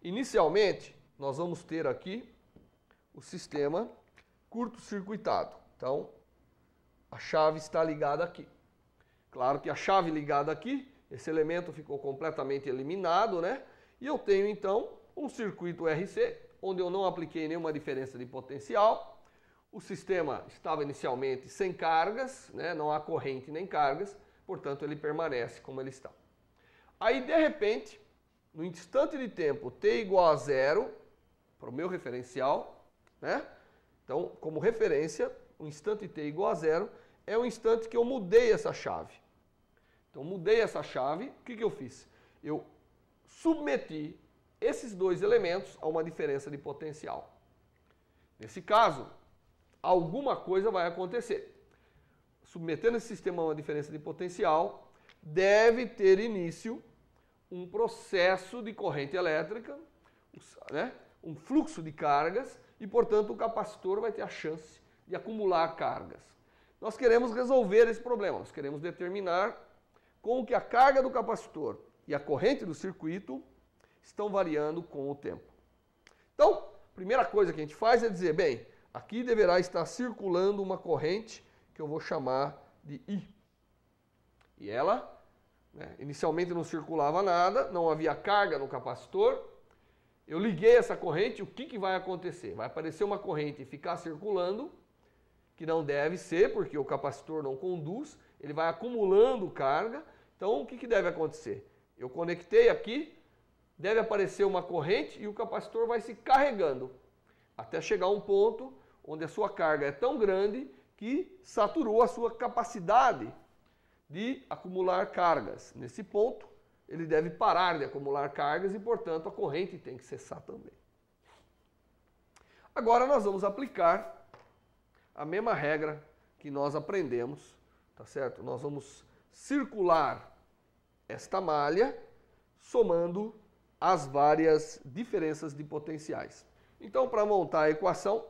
inicialmente, nós vamos ter aqui o sistema curto-circuitado. Então, a chave está ligada aqui. Claro que a chave ligada aqui, esse elemento ficou completamente eliminado, né? E eu tenho então um circuito RC, onde eu não apliquei nenhuma diferença de potencial. O sistema estava inicialmente sem cargas, né? Não há corrente nem cargas, portanto ele permanece como ele está. Aí, de repente, no instante de tempo t igual a 0, para o meu referencial, né? Então, como referência, o instante t igual a 0 é o instante que eu mudei essa chave. Então, mudei essa chave, o que eu fiz? Eu submeti esses 2 elementos a uma diferença de potencial. Nesse caso, alguma coisa vai acontecer. Submetendo esse sistema a uma diferença de potencial, deve ter início um processo de corrente elétrica, né? Um fluxo de cargas, e, portanto, o capacitor vai ter a chance de acumular cargas. Nós queremos resolver esse problema, nós queremos determinar como que a carga do capacitor e a corrente do circuito estão variando com o tempo. Então, a primeira coisa que a gente faz é dizer, bem, aqui deverá estar circulando uma corrente que eu vou chamar de I. E ela, né, inicialmente não circulava nada, não havia carga no capacitor. Eu liguei essa corrente, o que vai acontecer? Vai aparecer uma corrente e ficar circulando, que não deve ser, porque o capacitor não conduz, ele vai acumulando carga. Então, o que deve acontecer? Eu conectei aqui, deve aparecer uma corrente e o capacitor vai se carregando, até chegar a um ponto onde a sua carga é tão grande que saturou a sua capacidade de acumular cargas. Nesse ponto, ele deve parar de acumular cargas e, portanto, a corrente tem que cessar também. Agora nós vamos aplicar a mesma regra que nós aprendemos, tá certo? Nós vamos circular esta malha somando as várias diferenças de potenciais. Então, para montar a equação,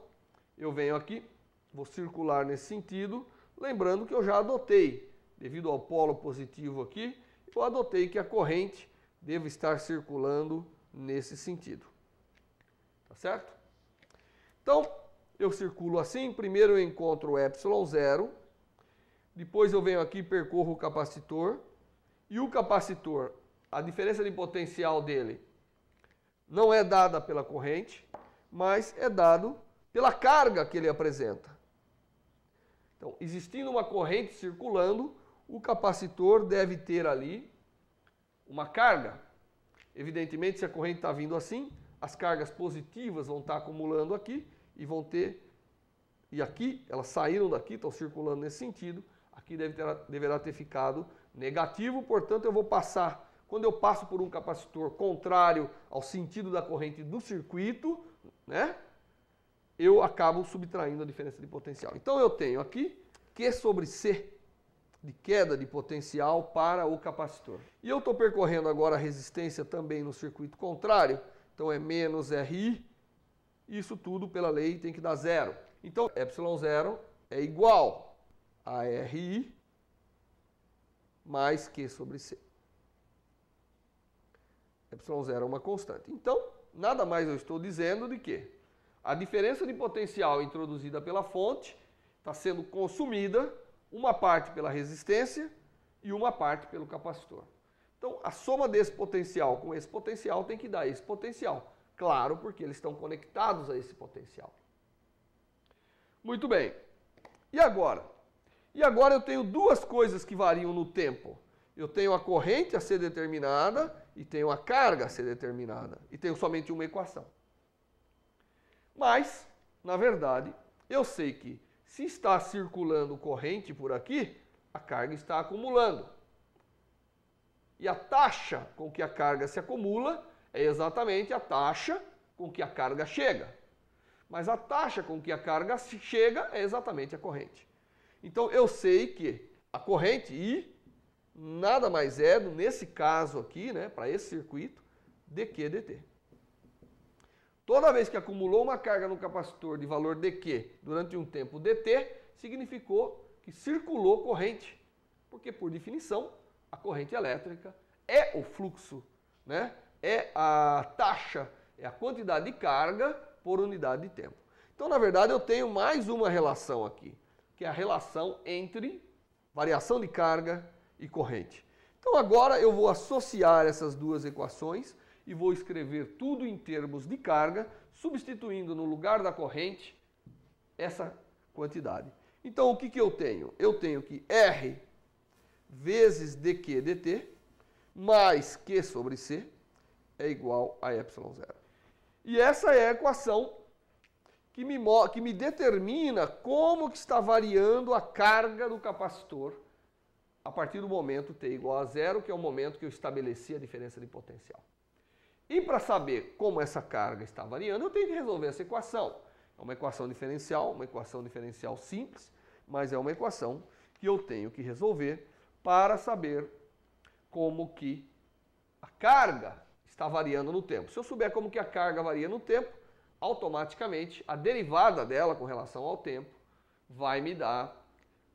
eu venho aqui, vou circular nesse sentido, lembrando que eu já adotei, devido ao polo positivo aqui, eu adotei que a corrente deve estar circulando nesse sentido. Tá certo? Então, eu circulo assim, primeiro eu encontro o ε0, depois eu venho aqui e percorro o capacitor, e o capacitor, a diferença de potencial dele não é dada pela corrente, mas é dado pela carga que ele apresenta. Então, existindo uma corrente circulando, o capacitor deve ter ali uma carga. Evidentemente, se a corrente está vindo assim, as cargas positivas vão estar acumulando aqui e vão ter... E aqui, elas saíram daqui, estão circulando nesse sentido. Aqui deverá ter ficado negativo, portanto, eu vou passar... Quando eu passo por um capacitor contrário ao sentido da corrente do circuito, né, eu acabo subtraindo a diferença de potencial. Então, eu tenho aqui Q sobre C de queda de potencial para o capacitor. E eu estou percorrendo agora a resistência também no circuito contrário, então é menos RI, isso tudo pela lei tem que dar zero. Então, ε0 é igual a RI mais Q sobre C. ε0 é uma constante. Então, nada mais eu estou dizendo de que a diferença de potencial introduzida pela fonte está sendo consumida, uma parte pela resistência e uma parte pelo capacitor. Então, a soma desse potencial com esse potencial tem que dar esse potencial. Claro, porque eles estão conectados a esse potencial. Muito bem. E agora? E agora eu tenho duas coisas que variam no tempo. Eu tenho a corrente a ser determinada e tenho a carga a ser determinada. E tenho somente uma equação. Mas, na verdade, eu sei que se está circulando corrente por aqui, a carga está acumulando. E a taxa com que a carga se acumula é exatamente a taxa com que a carga chega. Mas a taxa com que a carga chega é exatamente a corrente. Então eu sei que a corrente I nada mais é, nesse caso aqui, né, para esse circuito, dQ dt. Toda vez que acumulou uma carga no capacitor de valor dQ durante um tempo dt, significou que circulou corrente. Porque, por definição, a corrente elétrica é o fluxo, né? É a taxa, é a quantidade de carga por unidade de tempo. Então, na verdade, eu tenho mais uma relação aqui, que é a relação entre variação de carga e corrente. Então, agora eu vou associar essas duas equações e vou escrever tudo em termos de carga, substituindo no lugar da corrente essa quantidade. Então, o que eu tenho? Eu tenho que R vezes dQ dt mais Q sobre C é igual a ε0. E essa é a equação que me determina como que está variando a carga do capacitor a partir do momento t igual a zero, que é o momento que eu estabeleci a diferença de potencial. E para saber como essa carga está variando, eu tenho que resolver essa equação. É uma equação diferencial simples, mas é uma equação que eu tenho que resolver para saber como que a carga está variando no tempo. Se eu souber como que a carga varia no tempo, automaticamente a derivada dela com relação ao tempo vai me dar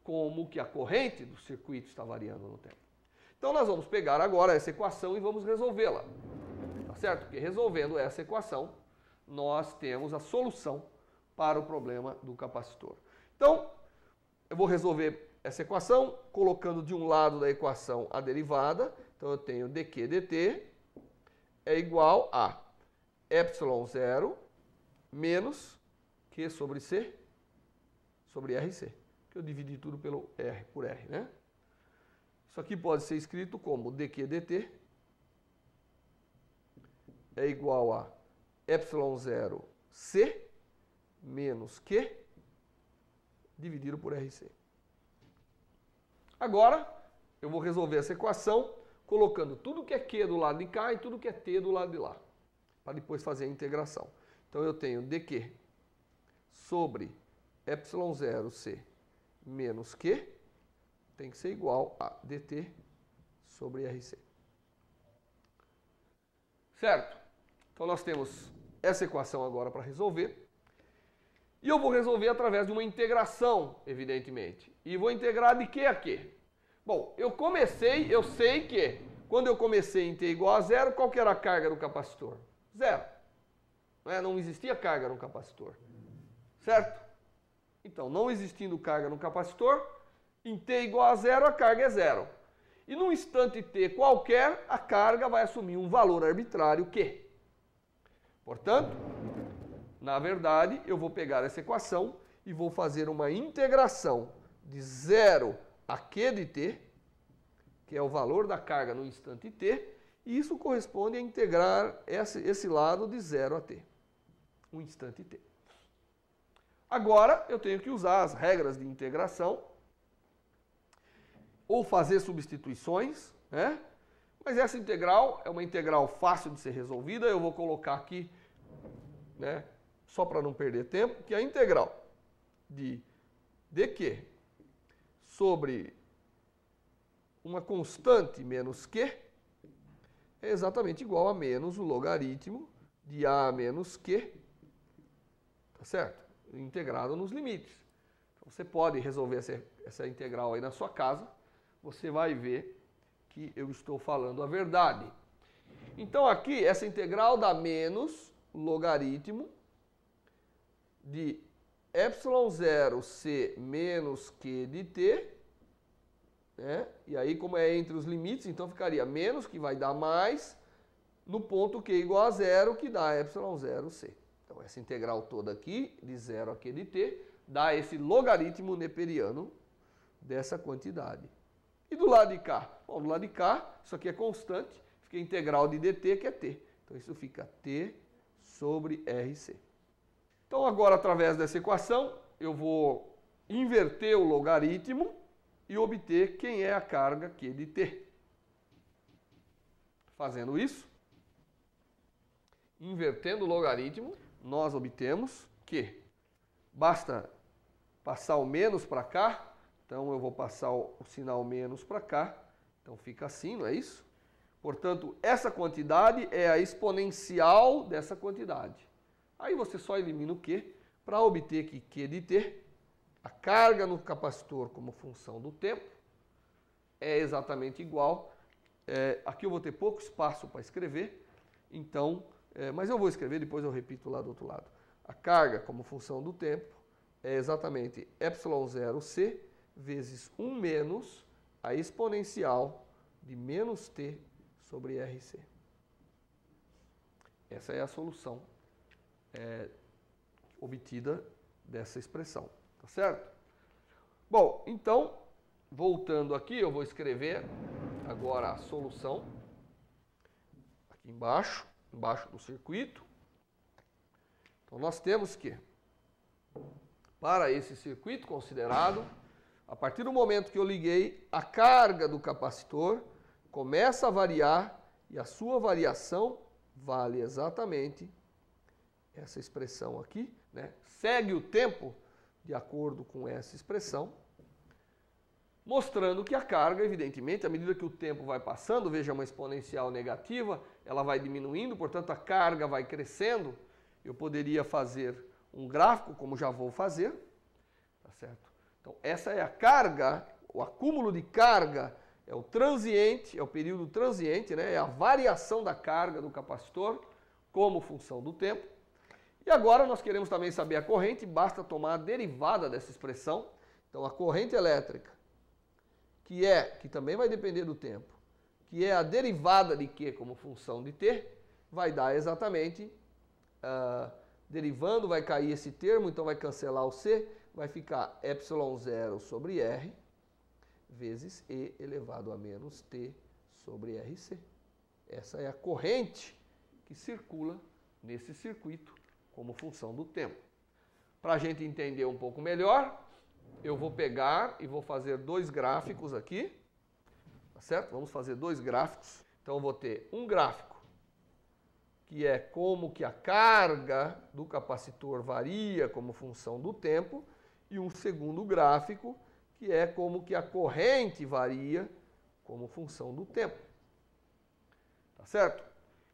como que a corrente do circuito está variando no tempo. Então nós vamos pegar agora essa equação e vamos resolvê-la. Tá certo? Porque resolvendo essa equação, nós temos a solução para o problema do capacitor. Então, eu vou resolver essa equação colocando de um lado da equação a derivada. Então eu tenho dQ dt é igual a ε0 menos Q sobre C sobre RC. Que eu dividi tudo pelo R por R, né? Isso aqui pode ser escrito como dQ dt é igual a ε0 C menos Q dividido por RC. Agora, eu vou resolver essa equação colocando tudo que é Q do lado de cá e tudo que é T do lado de lá, para depois fazer a integração. Então eu tenho dQ sobre ε0C menos Q tem que ser igual a dt sobre RC. Certo? Então nós temos essa equação agora para resolver. E eu vou resolver através de uma integração, evidentemente. E vou integrar de Q a Q? Bom, eu sei que quando eu comecei em t igual a zero, qual que era a carga do capacitor? Zero. Não existia carga no capacitor. Certo? Então, não existindo carga no capacitor, em t igual a zero, a carga é zero. E num instante t qualquer, a carga vai assumir um valor arbitrário Q. Portanto, na verdade, eu vou pegar essa equação e vou fazer uma integração de 0 a Q de t, que é o valor da carga no instante t, e isso corresponde a integrar esse lado de 0 a t, um instante t. Agora, eu tenho que usar as regras de integração, ou fazer substituições, né? Mas essa integral é uma integral fácil de ser resolvida, eu vou colocar aqui, né, só para não perder tempo, que é a integral de dQ sobre uma constante menos Q é exatamente igual a menos o logaritmo de A menos Q, tá certo? Integrado nos limites. Então, você pode resolver essa integral aí na sua casa, você vai ver que eu estou falando a verdade. Então aqui, essa integral dá menos logaritmo de ε0c menos q de t, né? E aí, como é entre os limites, então ficaria menos, que vai dar mais, no ponto q igual a zero, que dá ε0c. Então, essa integral toda aqui, de 0 a q de t, dá esse logaritmo neperiano dessa quantidade. E do lado de cá? Bom, do lado de cá, isso aqui é constante, fica a integral de dt, que é t. Então, isso fica t sobre rc. Então, agora, através dessa equação, eu vou inverter o logaritmo e obter quem é a carga q de t. Fazendo isso, invertendo o logaritmo, nós obtemos que basta passar o menos para cá, então eu vou passar o sinal menos para cá, então fica assim, não é isso? Portanto, essa quantidade é a exponencial dessa quantidade. Aí você só elimina o q para obter que q de t, a carga no capacitor como função do tempo, é exatamente igual. Aqui eu vou ter pouco espaço para escrever, então, mas eu vou escrever, depois eu repito lá do outro lado. A carga como função do tempo é exatamente ε0c vezes 1 menos a exponencial de menos t sobre rc. Essa é a solução obtida dessa expressão, tá certo? Bom, então, voltando aqui, eu vou escrever agora a solução aqui embaixo do circuito. Então, nós temos que, para esse circuito considerado, a partir do momento que eu liguei, a carga do capacitor começa a variar e a sua variação vale exatamente essa expressão aqui, né? Segue o tempo de acordo com essa expressão, mostrando que a carga, evidentemente, à medida que o tempo vai passando, veja uma exponencial negativa, ela vai diminuindo, portanto a carga vai crescendo. Eu poderia fazer um gráfico, como já vou fazer, tá certo? Então essa é a carga, o acúmulo de carga é o transiente, é o período transiente, né? É a variação da carga do capacitor como função do tempo. E agora nós queremos também saber a corrente, basta tomar a derivada dessa expressão. Então a corrente elétrica, que também vai depender do tempo, que é a derivada de Q como função de T, vai dar exatamente, derivando vai cair esse termo, então vai cancelar o C, vai ficar ε0 sobre R vezes E elevado a menos T sobre RC. Essa é a corrente que circula nesse circuito como função do tempo. Para a gente entender um pouco melhor, eu vou pegar e vou fazer dois gráficos aqui, tá certo? Vamos fazer dois gráficos. Então eu vou ter um gráfico que é como que a carga do capacitor varia como função do tempo e um segundo gráfico que é como que a corrente varia como função do tempo. Tá certo?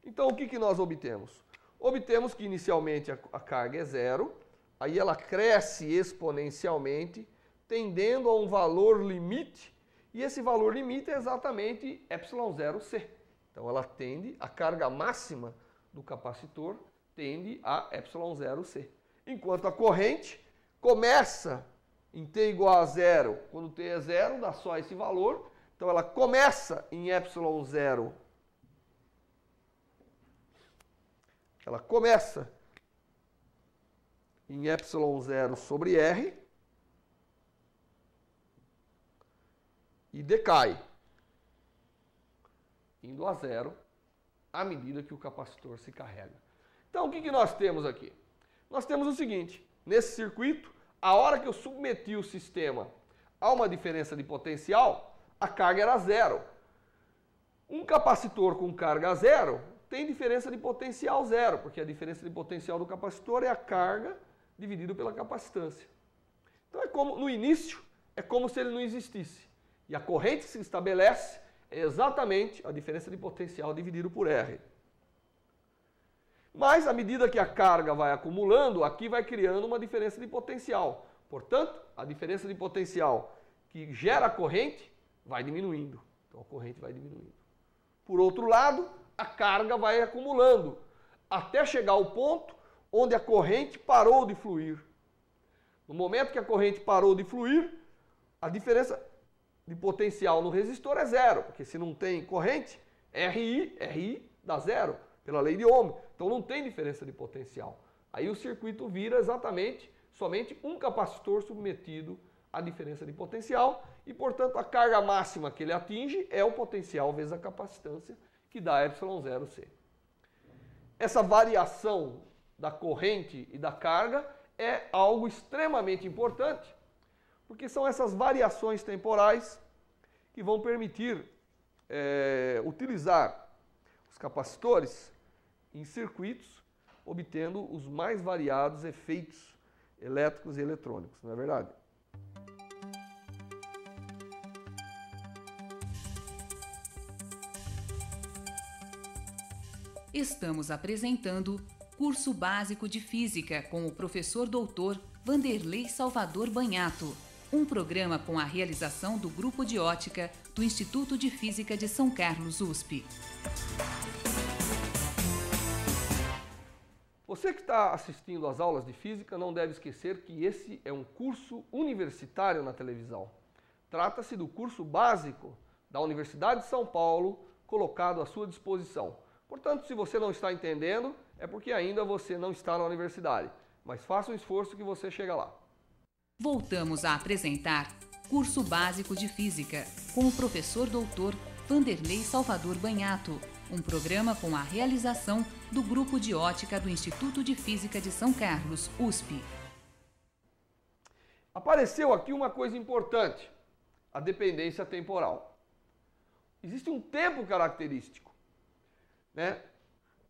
Então o que nós obtemos? Obtemos que inicialmente a carga é zero, aí ela cresce exponencialmente, tendendo a um valor limite, e esse valor limite é exatamente ε0c. Então ela tende, a carga máxima do capacitor tende a ε0c. Enquanto a corrente começa em t igual a zero, quando t é zero, dá só esse valor, então ela começa em ε0. Ela começa em ε0 sobre R e decai, indo a zero à medida que o capacitor se carrega. Então, o que nós temos aqui? Nós temos o seguinte, nesse circuito, a hora que eu submeti o sistema a uma diferença de potencial, a carga era zero. Um capacitor com carga zero tem diferença de potencial zero, porque a diferença de potencial do capacitor é a carga dividido pela capacitância. Então, é como no início, é como se ele não existisse. E a corrente que se estabelece é exatamente a diferença de potencial dividido por R. Mas, à medida que a carga vai acumulando, aqui vai criando uma diferença de potencial. Portanto, a diferença de potencial que gera a corrente vai diminuindo. Então, a corrente vai diminuindo. Por outro lado, a carga vai acumulando, até chegar ao ponto onde a corrente parou de fluir. No momento que a corrente parou de fluir, a diferença de potencial no resistor é zero, porque se não tem corrente, RI dá zero, pela lei de Ohm. Então não tem diferença de potencial. Aí o circuito vira exatamente somente um capacitor submetido à diferença de potencial e, portanto, a carga máxima que ele atinge é o potencial vezes a capacitância, que dá ε0C. Essa variação da corrente e da carga é algo extremamente importante, porque são essas variações temporais que vão permitir utilizar os capacitores em circuitos, obtendo os mais variados efeitos elétricos e eletrônicos, não é verdade? Estamos apresentando Curso Básico de Física com o professor doutor Vanderlei Salvador Banhato, um programa com a realização do Grupo de Ótica do Instituto de Física de São Carlos, USP. Você que está assistindo às aulas de física não deve esquecer que esse é um curso universitário na televisão. Trata-se do curso básico da Universidade de São Paulo, colocado à sua disposição. Portanto, se você não está entendendo, é porque ainda você não está na universidade. Mas faça um esforço que você chega lá. Voltamos a apresentar Curso Básico de Física com o professor doutor Vanderlei Salvador Banhato, um programa com a realização do Grupo de Ótica do Instituto de Física de São Carlos, USP. Apareceu aqui uma coisa importante, a dependência temporal. Existe um tempo característico, né?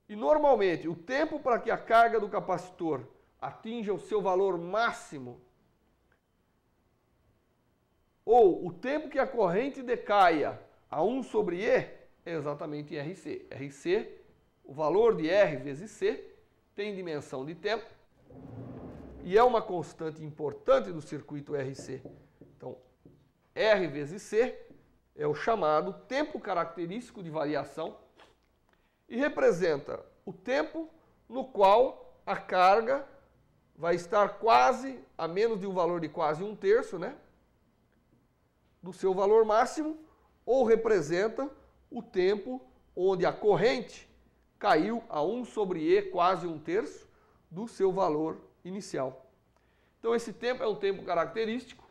E normalmente o tempo para que a carga do capacitor atinja o seu valor máximo, ou o tempo que a corrente decaia a 1 sobre E, é exatamente RC. RC, o valor de R vezes C, tem dimensão de tempo e é uma constante importante do circuito RC. Então, R vezes C é o chamado tempo característico de variação e representa o tempo no qual a carga vai estar quase a menos de um valor de quase 1/3, né, do seu valor máximo, ou representa o tempo onde a corrente caiu a 1 sobre E, quase 1/3, do seu valor inicial. Então esse tempo é um tempo característico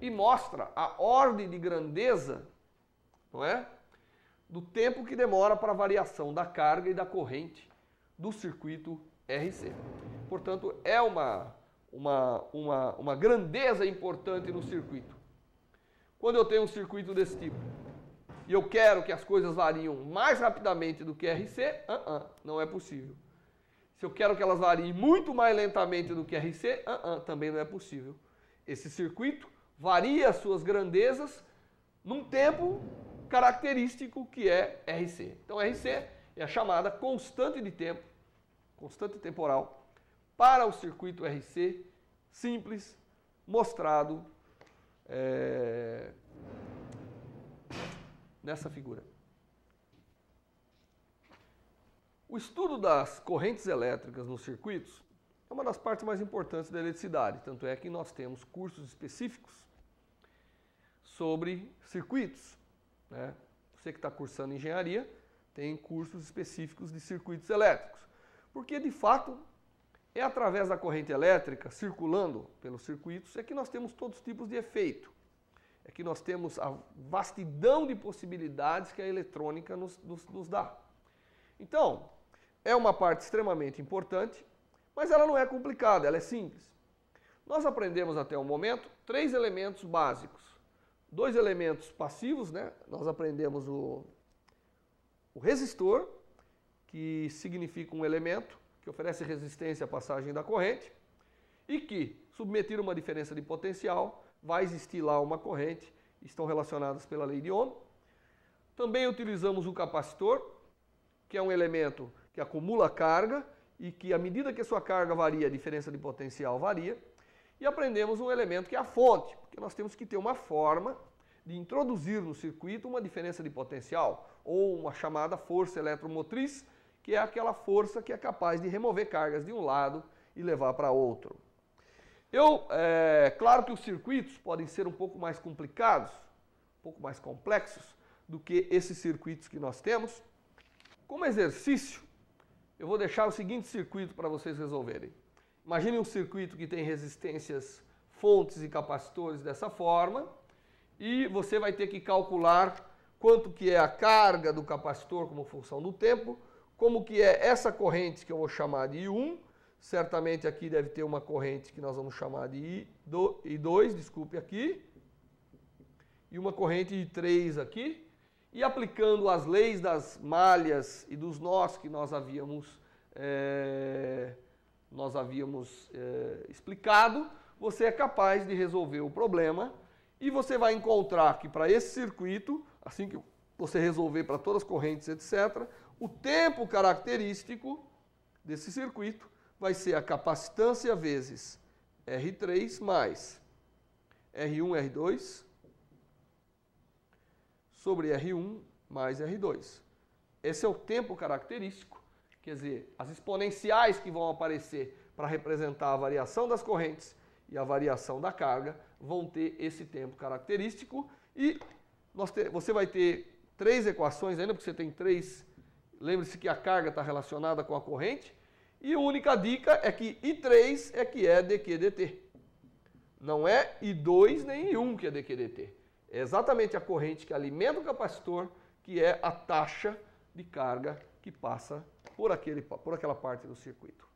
e mostra a ordem de grandeza, não é, do tempo que demora para a variação da carga e da corrente do circuito RC. Portanto, é uma grandeza importante no circuito. Quando eu tenho um circuito desse tipo e eu quero que as coisas variam mais rapidamente do que RC, não é possível. Se eu quero que elas variem muito mais lentamente do que RC, também não é possível. Esse circuito varia as suas grandezas num tempo característico que é RC. Então RC é a chamada constante de tempo, constante temporal, para o circuito RC simples, mostrado nessa figura. O estudo das correntes elétricas nos circuitos é uma das partes mais importantes da eletricidade, tanto é que nós temos cursos específicos sobre circuitos, né? Você que está cursando engenharia tem cursos específicos de circuitos elétricos, porque de fato é através da corrente elétrica circulando pelos circuitos é que nós temos todos os tipos de efeito, é que nós temos a vastidão de possibilidades que a eletrônica nos dá. Então, é uma parte extremamente importante, mas ela não é complicada, ela é simples. Nós aprendemos até o momento 3 elementos básicos. 2 elementos passivos, né? Nós aprendemos o resistor, que significa um elemento que oferece resistência à passagem da corrente e que, submetido a uma diferença de potencial, vai existir lá uma corrente, estão relacionadas pela lei de Ohm. Também utilizamos o capacitor, que é um elemento que acumula carga e que, à medida que a sua carga varia, a diferença de potencial varia. E aprendemos um elemento que é a fonte, porque nós temos que ter uma forma de introduzir no circuito uma diferença de potencial ou uma chamada força eletromotriz, que é aquela força que é capaz de remover cargas de um lado e levar para outro. Claro que os circuitos podem ser um pouco mais complicados, um pouco mais complexos do que esses circuitos que nós temos. Como exercício, eu vou deixar o seguinte circuito para vocês resolverem. Imagine um circuito que tem resistências, fontes e capacitores dessa forma, e você vai ter que calcular quanto que é a carga do capacitor como função do tempo, como que é essa corrente que eu vou chamar de I1, certamente aqui deve ter uma corrente que nós vamos chamar de I2, desculpe aqui, e uma corrente I3 aqui, e aplicando as leis das malhas e dos nós que nós havíamos explicado, você é capaz de resolver o problema e você vai encontrar que para esse circuito, assim que você resolver para todas as correntes, etc., o tempo característico desse circuito vai ser a capacitância vezes R3 mais R1, R2 sobre R1 mais R2. Esse é o tempo característico, quer dizer, as exponenciais que vão aparecer para representar a variação das correntes e a variação da carga vão ter esse tempo característico e você vai ter 3 equações ainda, porque você tem 3, lembre-se que a carga está relacionada com a corrente, e a única dica é que I3 é que é dQ/dt. Não é I2 nem I1 que é dQ/dt. É exatamente a corrente que alimenta o capacitor, que é a taxa de carga que passa por aquela parte do circuito.